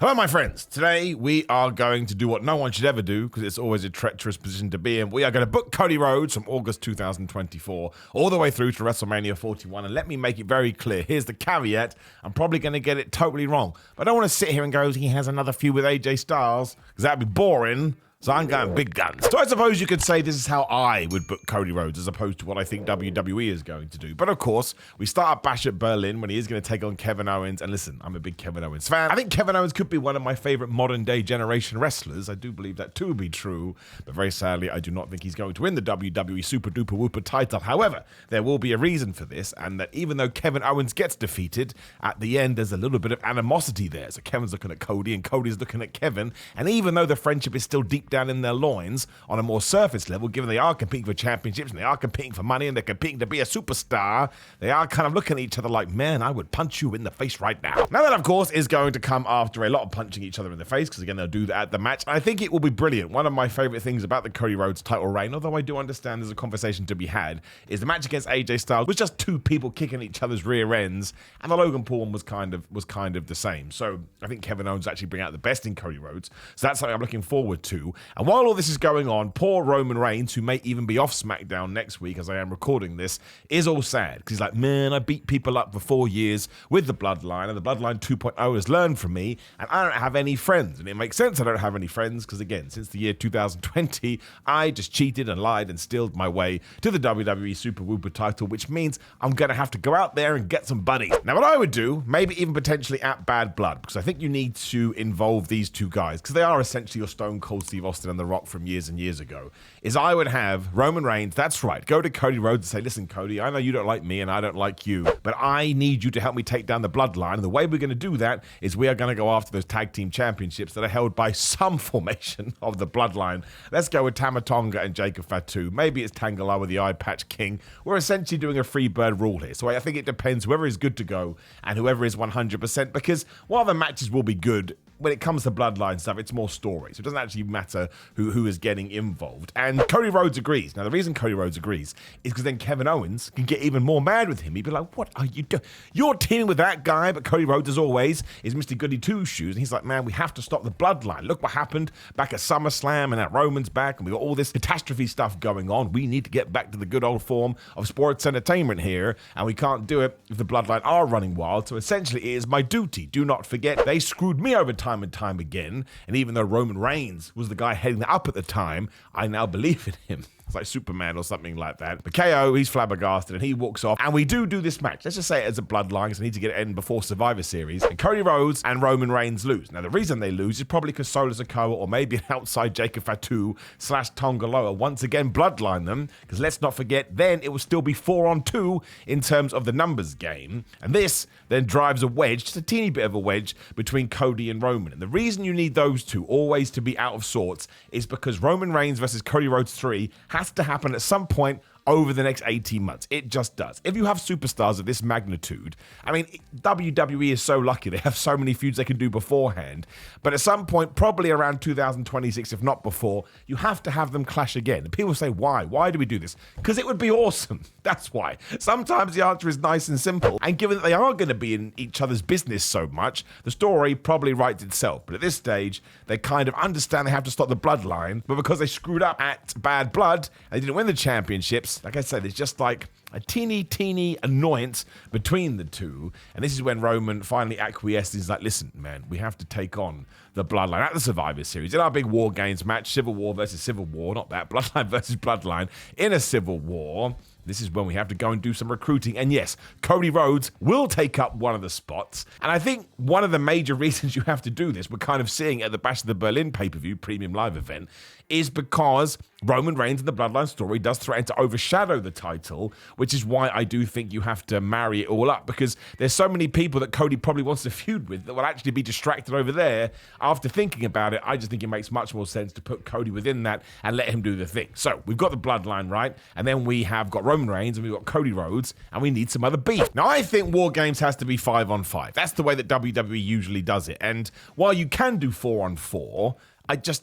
Hello, my friends. Today, we are going to do what no one should ever do, because it's always a treacherous position to be in. We are going to book Cody Rhodes from August 2024 all the way through to WrestleMania 41. And let me make it very clear. Here's the caveat. I'm probably going to get it totally wrong. But I don't want to sit here and go, he has another feud with AJ Styles, because that'd be boring. So I'm going big guns. So I suppose you could say this is how I would book Cody Rhodes as opposed to what I think WWE is going to do. But of course, we start at Bash at Berlin when he is going to take on Kevin Owens. And listen, I'm a big Kevin Owens fan. I think Kevin Owens could be one of my favorite modern day generation wrestlers. I do believe that to be true. But very sadly, I do not think he's going to win the WWE Super Duper Whooper title. However, there will be a reason for this. And that even though Kevin Owens gets defeated, at the end, there's a little bit of animosity there. So Kevin's looking at Cody and Cody's looking at Kevin. And even though the friendship is still deep down in their loins on a more surface level, given they are competing for championships and they are competing for money and they're competing to be a superstar, they are kind of looking at each other like, man, I would punch you in the face right now. Now that, of course, is going to come after a lot of punching each other in the face, because again, they'll do that at the match. And I think it will be brilliant. One of my favorite things about the Cody Rhodes title reign, although I do understand there's a conversation to be had, is the match against AJ Styles was just two people kicking each other's rear ends, and the Logan Paul one was kind of the same. So I think Kevin Owens actually bring out the best in Cody Rhodes. So that's something I'm looking forward to. And while all this is going on, poor Roman Reigns, who may even be off SmackDown next week as I am recording this, is all sad because he's like, man, I beat people up for 4 years with the Bloodline, and the Bloodline 2.0 has learned from me, and I don't have any friends. And it makes sense I don't have any friends because, again, since the year 2020, I just cheated and lied and stealed my way to the WWE Super Whooper title, which means I'm going to have to go out there and get some buddies. Now, what I would do, maybe even potentially at Bad Blood, because I think you need to involve these two guys, because they are essentially your Stone Cold Steve Austin and The Rock from years and years ago, is I would have Roman Reigns, that's right, go to Cody Rhodes and say, listen, Cody, I know you don't like me and I don't like you, but I need you to help me take down the Bloodline. And the way we're going to do that is we are going to go after those tag team championships that are held by some formation of the Bloodline. Let's go with Tama Tonga and Jacob Fatu. Maybe it's Tangaloa, the Eye Patch King. We're essentially doing a free bird rule here. So I think it depends whoever is good to go and whoever is 100%, because while the matches will be good, when it comes to Bloodline stuff, it's more story. So it doesn't actually matter who is getting involved. And Cody Rhodes agrees. Now, the reason Cody Rhodes agrees is because then Kevin Owens can get even more mad with him. He'd be like, what are you doing? You're teaming with that guy, but Cody Rhodes, as always, is Mr. Goody Two-Shoes. And he's like, man, we have to stop the Bloodline. Look what happened back at SummerSlam, and that Roman's back, and we got all this catastrophe stuff going on. We need to get back to the good old form of sports entertainment here, and we can't do it if the Bloodline are running wild. So essentially, it is my duty. Do not forget, they screwed me over time and time again, and even though Roman Reigns was the guy heading that up at the time, I now believe in him. It's like Superman or something like that. But KO, he's flabbergasted and he walks off. And we do this match. Let's just say it as a Bloodline, because I need to get it in before Survivor Series. And Cody Rhodes and Roman Reigns lose. Now, the reason they lose is probably because Solo Sikoa or maybe an outside Jacob Fatu / Tongaloa once again bloodline them. Because let's not forget, then it will still be 4-on-2 in terms of the numbers game. And this then drives a wedge, just a teeny bit of a wedge, between Cody and Roman. And the reason you need those two always to be out of sorts is because Roman Reigns versus Cody Rhodes 3 has to happen at some point over the next 18 months. It just does. If you have superstars of this magnitude, I mean, WWE is so lucky. They have so many feuds they can do beforehand. But at some point, probably around 2026, if not before, you have to have them clash again. And people say, why? Why do we do this? Because it would be awesome. That's why. Sometimes the answer is nice and simple. And given that they are going to be in each other's business so much, the story probably writes itself. But at this stage, they kind of understand they have to stop the Bloodline. But because they screwed up at Bad Blood, they didn't win the championships, like I said, there's just like a teeny annoyance between the two. And this is when Roman finally acquiesced. He's like, listen, man, we have to take on the Bloodline at the Survivor Series. In our big WarGames match, Civil War versus Civil War, not that, Bloodline versus Bloodline, in a Civil War. This is when we have to go and do some recruiting. And yes, Cody Rhodes will take up one of the spots. And I think one of the major reasons you have to do this, we're kind of seeing at the Bash of the Berlin pay-per-view premium live event, is because Roman Reigns and the Bloodline story does threaten to overshadow the title, which is why I do think you have to marry it all up, because there's so many people that Cody probably wants to feud with that will actually be distracted over there. After thinking about it, I just think it makes much more sense to put Cody within that and let him do the thing. So we've got the Bloodline, right? And then we have got Roman Reigns and we've got Cody Rhodes, and we need some other beef. Now, I think WarGames has to be 5-on-5. That's the way that WWE usually does it. And while you can do 4-on-4,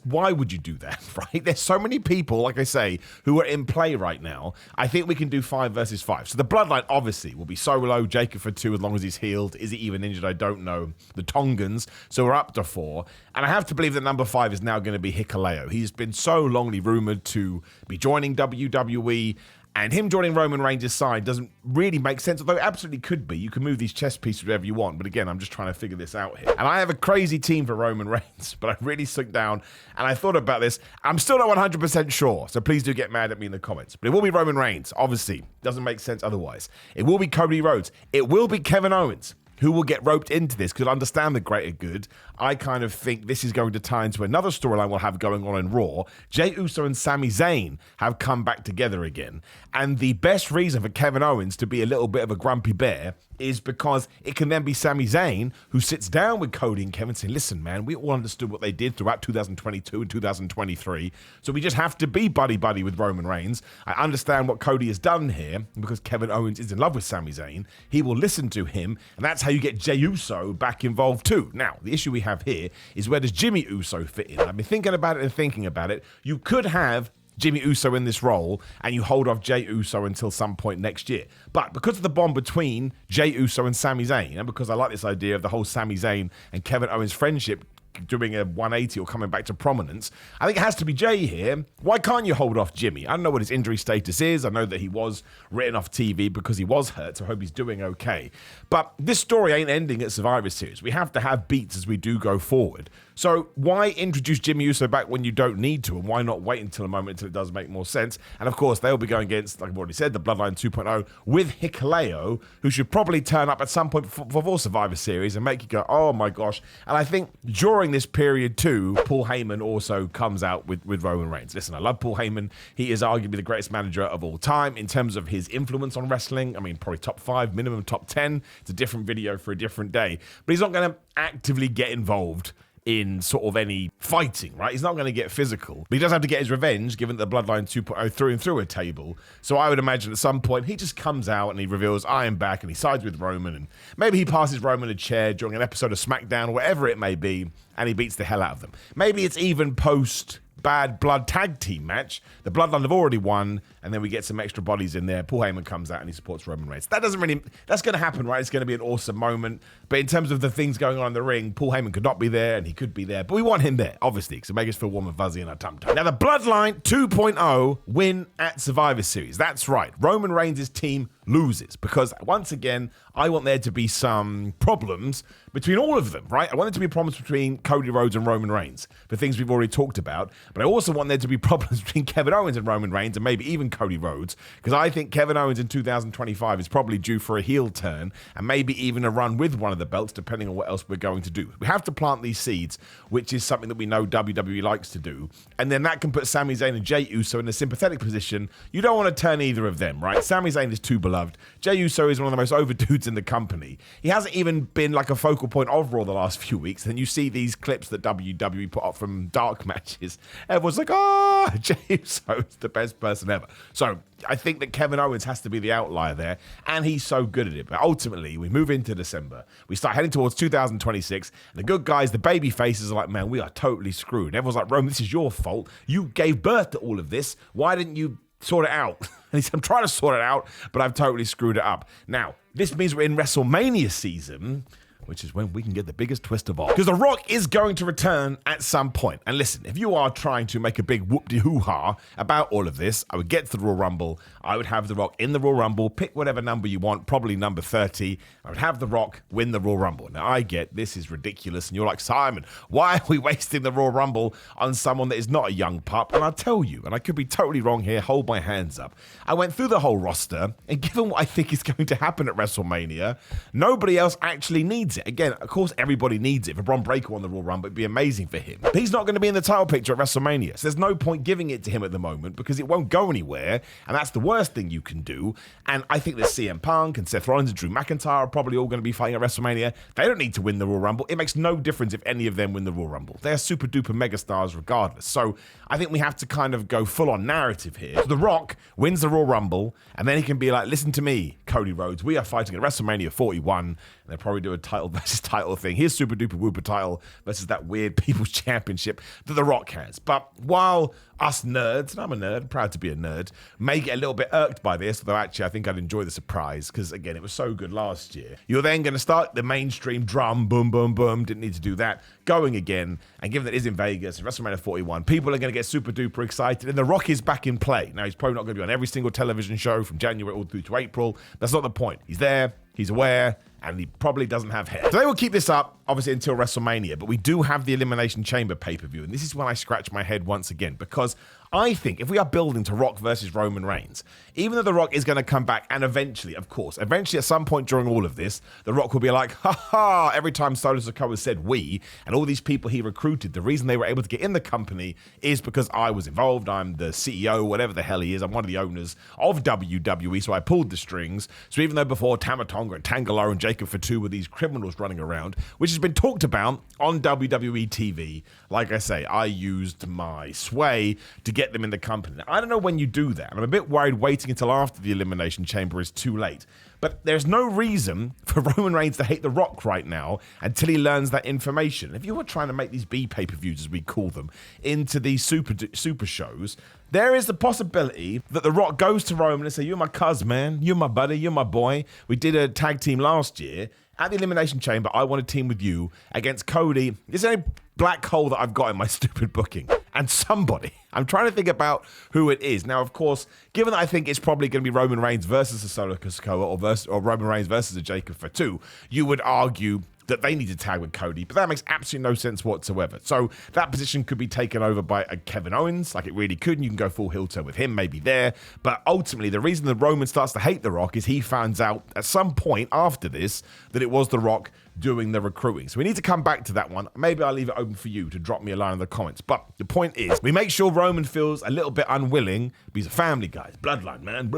why would you do that, right? There's so many people, like I say, who are in play right now. I think we can do 5 versus 5. So the bloodline obviously will be Solo, Jacob for 2 as long as he's healed. Is he even injured? I don't know. The Tongans, so we're up to 4. And I have to believe that number 5 is now going to be Hikuleo. He's been so longly rumored to be joining WWE. And him joining Roman Reigns' side doesn't really make sense, although it absolutely could be. You can move these chess pieces wherever you want. But again, I'm just trying to figure this out here. And I have a crazy team for Roman Reigns, but I really sunk down and I thought about this. I'm still not 100% sure, so please do get mad at me in the comments. But it will be Roman Reigns, obviously. Doesn't make sense otherwise. It will be Cody Rhodes. It will be Kevin Owens, who will get roped into this because I understand the greater good. I kind of think this is going to tie into another storyline we'll have going on in Raw. Jey Uso and Sami Zayn have come back together again. And the best reason for Kevin Owens to be a little bit of a grumpy bear is because it can then be Sami Zayn who sits down with Cody and Kevin saying, listen, man, we all understood what they did throughout 2022 and 2023. So we just have to be buddy-buddy with Roman Reigns. I understand what Cody has done here because Kevin Owens is in love with Sami Zayn. He will listen to him, and that's how you get Jey Uso back involved too. Now, the issue we have here is where does Jimmy Uso fit in? I've been thinking about it and thinking about it. You could have Jimmy Uso in this role and you hold off Jey Uso until some point next year. But because of the bond between Jey Uso and Sami Zayn, and because I like this idea of the whole Sami Zayn and Kevin Owens friendship doing a 180 or coming back to prominence, I think it has to be Jey here. Why can't you hold off Jimmy? I don't know what his injury status is. I know that he was written off TV because he was hurt, so I hope he's doing okay. But this story ain't ending at Survivor Series. We have to have beats as we do go forward. So why introduce Jimmy Uso back when you don't need to, and why not wait until a moment until it does make more sense? And of course, they'll be going against, like I've already said, the Bloodline 2.0 with Hikuleo, who should probably turn up at some point for Survivor Series and make you go, oh my gosh. And I think during this period too, Paul Heyman also comes out with Roman Reigns. Listen, I love Paul Heyman. He is arguably the greatest manager of all time in terms of his influence on wrestling. I mean, probably top 5, minimum top 10. It's a different video for a different day. But he's not going to actively get involved in sort of any fighting, right? He's not going to get physical, but he does have to get his revenge, given that the Bloodline 2.0 threw him through a table. So I would imagine at some point he just comes out and he reveals, I am back, and he sides with Roman, and maybe he passes Roman a chair during an episode of SmackDown, whatever it may be, and he beats the hell out of them. Maybe it's even post Bad Blood tag team match. The Bloodline have already won, and then we get some extra bodies in there. Paul Heyman comes out and he supports Roman Reigns. That's going to happen, right? It's going to be an awesome moment. But in terms of the things going on in the ring, Paul Heyman could not be there and he could be there. But we want him there, obviously, because it makes us feel warm and fuzzy in our tum-tum. Now, the Bloodline 2.0 win at Survivor Series. That's right. Roman Reigns' team loses because, once again, I want there to be some problems between all of them, right? I want there to be problems between Cody Rhodes and Roman Reigns for things we've already talked about. But I also want there to be problems between Kevin Owens and Roman Reigns and maybe even Cody Rhodes, because I think Kevin Owens in 2025 is probably due for a heel turn and maybe even a run with one of the belts, depending on what else we're going to do. We have to plant these seeds, which is something that we know WWE likes to do. And then that can put Sami Zayn and Jey Uso in a sympathetic position. You don't want to turn either of them, right? Sami Zayn is too beloved. Jey Uso is one of the most over dudes in the company. He hasn't even been like a focal point of Raw the last few weeks. And you see these clips that WWE put up from dark matches. Everyone's like, oh, Jey Uso is the best person ever. So I think that Kevin Owens has to be the outlier there, and he's so good at it. But ultimately, we move into December. We start heading towards 2026, and the good guys, the baby faces, are like, man, we are totally screwed. And everyone's like, Roman, this is your fault. You gave birth to all of this. Why didn't you sort it out? And he said, I'm trying to sort it out, but I've totally screwed it up. Now, this means we're in WrestleMania season, which is when we can get the biggest twist of all. Because The Rock is going to return at some point. And listen, if you are trying to make a big whoop-de-hoo-ha about all of this, I would get to the Royal Rumble. I would have The Rock in the Royal Rumble, pick whatever number you want, probably number 30. I would have The Rock win the Royal Rumble. Now, I get this is ridiculous. And you're like, Simon, why are we wasting the Royal Rumble on someone that is not a young pup? And I'll tell you, and I could be totally wrong here, hold my hands up. I went through the whole roster, and given what I think is going to happen at WrestleMania, nobody else actually needs it. Again, of course, everybody needs it. For Bron Breakker on the Royal Rumble, it'd be amazing for him. But he's not going to be in the title picture at WrestleMania. So there's no point giving it to him at the moment because it won't go anywhere. And that's the worst thing you can do. And I think that CM Punk and Seth Rollins and Drew McIntyre are probably all going to be fighting at WrestleMania. They don't need to win the Royal Rumble. It makes no difference if any of them win the Royal Rumble. They're super duper megastars regardless. So I think we have to kind of go full on narrative here. So The Rock wins the Royal Rumble, and then he can be like, listen to me, Cody Rhodes. We are fighting at WrestleMania 41. And they'll probably do a title title versus title thing, his Super Duper Whooper title versus that weird People's Championship that The Rock has. But while us nerds, and I'm a nerd, proud to be a nerd, may get a little bit irked by this, although actually I think I'd enjoy the surprise, because again, it was so good last year. You're then going to start the mainstream drum, boom, boom, boom, didn't need to do that, going again, and given that it is in Vegas, WrestleMania 41, people are going to get super duper excited, and The Rock is back in play. Now, he's probably not going to be on every single television show from January all through to April. That's not the point. He's there, he's aware, and he probably doesn't have hair. So they will keep this up, obviously, until WrestleMania, but we do have the Elimination Chamber pay-per-view, and this is when I scratch my head once again, because I think if we are building to Rock versus Roman Reigns, even though The Rock is going to come back, and eventually, of course, eventually at some point during all of this, The Rock will be like, ha, every time Solo Sikoa said we, and all these people he recruited, the reason they were able to get in the company is because I was involved, I'm the CEO, whatever the hell he is, I'm one of the owners of WWE, so I pulled the strings. So even though before Tama Tonga and Tangaloa and Jacob Fatu were these criminals running around, which has been talked about on WWE TV, like I say, I used my sway to get them in the company. Now, I don't know when you do that. I'm a bit worried waiting until after the Elimination Chamber is too late. But there's no reason for Roman Reigns to hate The Rock right now until he learns that information. If you were trying to make these B pay-per-views, as we call them, into these super shows, there is the possibility that The Rock goes to Roman and says, you're my cuz, man. You're my buddy. You're my boy. We did a tag team last year. At the Elimination Chamber, I want to team with you against Cody. It's a black hole that I've got in my stupid booking. And somebody, I'm trying to think about who it is. Now, of course, given that I think it's probably going to be Roman Reigns versus a Solo Sikoa or Roman Reigns versus a Jacob Fatu, you would argue that they need to tag with Cody, but that makes absolutely no sense whatsoever. So that position could be taken over by a Kevin Owens, like it really could, and you can go full heel toe with him, maybe there. But ultimately, the reason that Roman starts to hate The Rock is he finds out at some point after this that it was The Rock doing the recruiting. So we need to come back to that one. Maybe I'll leave it open for you to drop me a line in the comments. But the point is, we make sure Roman feels a little bit unwilling, but he's a family guy, bloodline, man,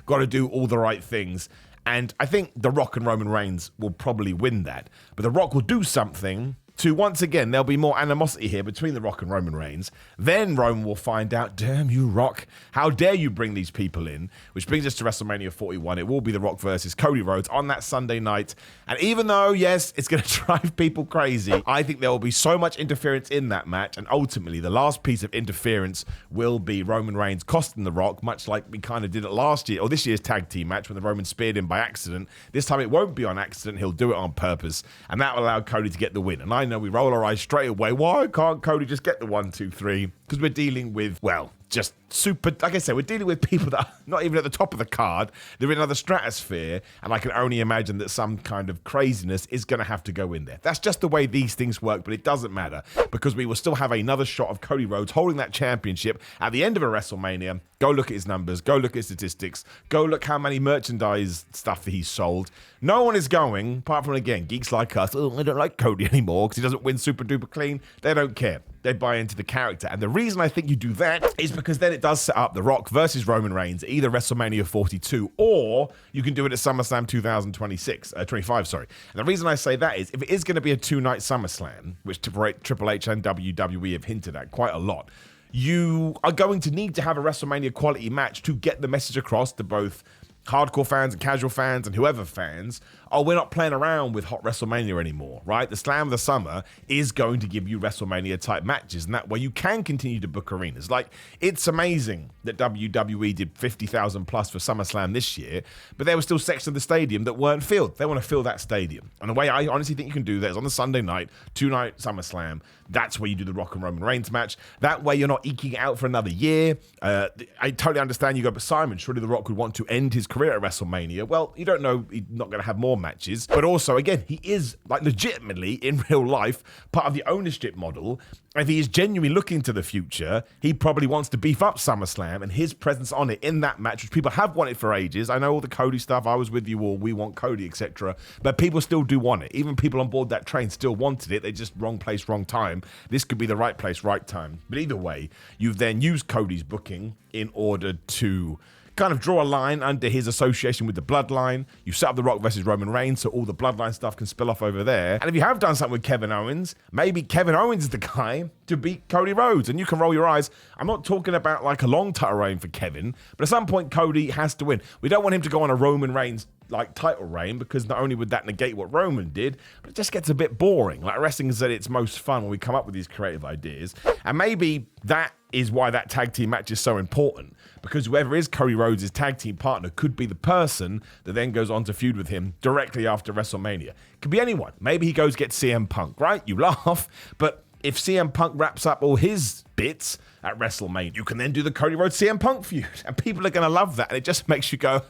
got to do all the right things. And I think The Rock and Roman Reigns will probably win that. But The Rock will do something to, once again, there'll be more animosity here between The Rock and Roman Reigns. Then Roman will find out, damn you, Rock, how dare you bring these people in? Which brings us to WrestleMania 41. It will be The Rock versus Cody Rhodes on that Sunday night. And even though, yes, it's going to drive people crazy, I think there will be so much interference in that match. And ultimately, the last piece of interference will be Roman Reigns costing The Rock, much like we kind of did it last year, or this year's tag team match when the Roman speared him by accident. This time it won't be on accident. He'll do it on purpose. And that will allow Cody to get the win. And I know we roll our eyes straight away. Why can't Cody just get the 1, 2, 3? Because we're dealing with, well, just super, like I said, we're dealing with people that are not even at the top of the card. They're in another stratosphere, and I can only imagine that some kind of craziness is going to have to go in there. That's just the way these things work, but it doesn't matter, because we will still have another shot of Cody Rhodes holding that championship at the end of a WrestleMania. Go look at his numbers, go look at his statistics, go look how many merchandise stuff that he's sold. No one is going, apart from, again, geeks like us, oh, I don't like Cody anymore because he doesn't win super duper clean. They don't care. They buy into the character. And the reason I think you do that is because then it does set up The Rock versus Roman Reigns, either WrestleMania 42 or you can do it at SummerSlam 25, sorry. And the reason I say that is if it is going to be a 2-night SummerSlam, which Triple H and WWE have hinted at quite a lot, you are going to need to have a WrestleMania quality match to get the message across to both hardcore fans and casual fans and whoever fans, oh, we're not playing around with hot WrestleMania anymore, right? The Slam of the Summer is going to give you WrestleMania type matches, and that way you can continue to book arenas. Like, it's amazing that WWE did 50,000 plus for SummerSlam this year, but there were still sections of the stadium that weren't filled. They want to fill that stadium. And the way I honestly think you can do that is on the Sunday night, 2-night SummerSlam. That's where you do the Rock and Roman Reigns match. That way you're not eking it out for another year. I totally understand you go, but Simon, surely The Rock would want to end his career at WrestleMania. Well, you don't know, he's not going to have more matches. But also, again, he is, like, legitimately, in real life, part of the ownership model. If he is genuinely looking to the future, he probably wants to beef up SummerSlam and his presence on it in that match, which people have wanted for ages. I know all the Cody stuff, I was with you all, we want Cody, etc. But people still do want it. Even people on board that train still wanted it. They just wrong place, wrong time. This could be the right place, right time. But either way, you've then used Cody's booking in order to kind of draw a line under his association with the bloodline. You set up The Rock versus Roman Reigns so all the bloodline stuff can spill off over there. And if you have done something with Kevin Owens, maybe Kevin Owens is the guy to beat Cody Rhodes. And you can roll your eyes. I'm not talking about like a long title reign for Kevin, but at some point Cody has to win. We don't want him to go on a Roman Reigns like title reign, because not only would that negate what Roman did, but it just gets a bit boring. Like, wrestling is at its most fun when we come up with these creative ideas. And maybe that is why that tag team match is so important, because whoever is Cody Rhodes' tag team partner could be the person that then goes on to feud with him directly after WrestleMania. Could be anyone. Maybe he goes get CM Punk, right? You laugh, but if CM Punk wraps up all his bits at WrestleMania, you can then do the Cody Rhodes CM Punk feud, and people are going to love that. And it just makes you go,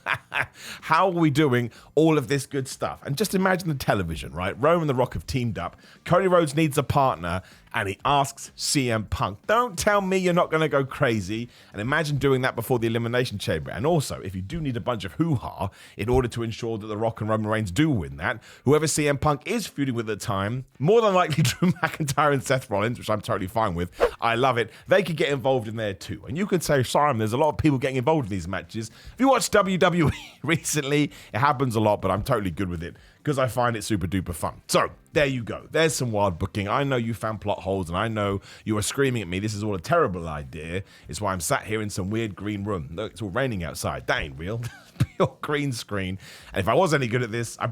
how are we doing all of this good stuff? And just imagine the television, right? Roman and The Rock have teamed up. Cody Rhodes needs a partner, and he asks CM Punk. Don't tell me you're not going to go crazy. And imagine doing that before the Elimination Chamber. And also, if you do need a bunch of hoo-ha in order to ensure that The Rock and Roman Reigns do win that, whoever CM Punk is feuding with at the time, more than likely Drew McIntyre and Seth Rollins, which I'm totally fine with. I love it. They could get involved in there too. And you could say, Simon, there's a lot of people getting involved in these matches. If you watch WWE recently, it happens a lot, but I'm totally good with it because I find it super duper fun. So there you go. There's some wild booking. I know you found plot holes, and I know you are screaming at me, this is all a terrible idea. It's why I'm sat here in some weird green room. Look, it's all raining outside. That ain't real. Pure green screen. And if I was any good at this, I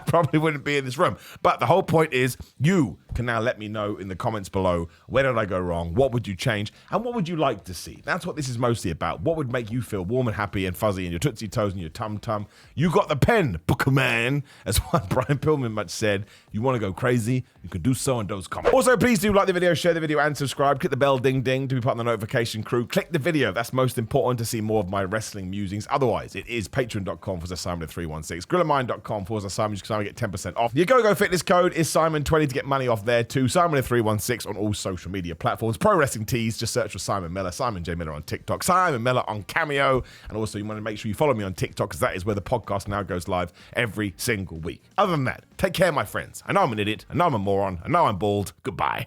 probably wouldn't be in this room. But the whole point is, you can now let me know in the comments below, where did I go wrong? What would you change? And what would you like to see? That's what this is mostly about. What would make you feel warm and happy and fuzzy in your tootsie toes and your tum-tum? You got the pen, Booker Man. As what Brian Pillman much said, you want to go crazy, you can do so in those comments. Also, please do like the video, share the video, and subscribe. Click the bell ding ding to be part of the notification crew. Click the video. That's most important to see more of my wrestling musings. Otherwise, it is patreon.com/Simon316, grillermind.com/Simon, you can get 10% off. Your go fitness code is Simon20 to get money off there too. Simon316 on all social media platforms. Pro Wrestling Tees, just search for Simon Miller. Simon J. Miller on TikTok. Simon Miller on Cameo. And also, you want to make sure you follow me on TikTok, because that is where the podcast now goes live every single week. Other than that, take care, my friends. I know I'm an idiot. I know I'm a moron. I know I'm bald. Goodbye.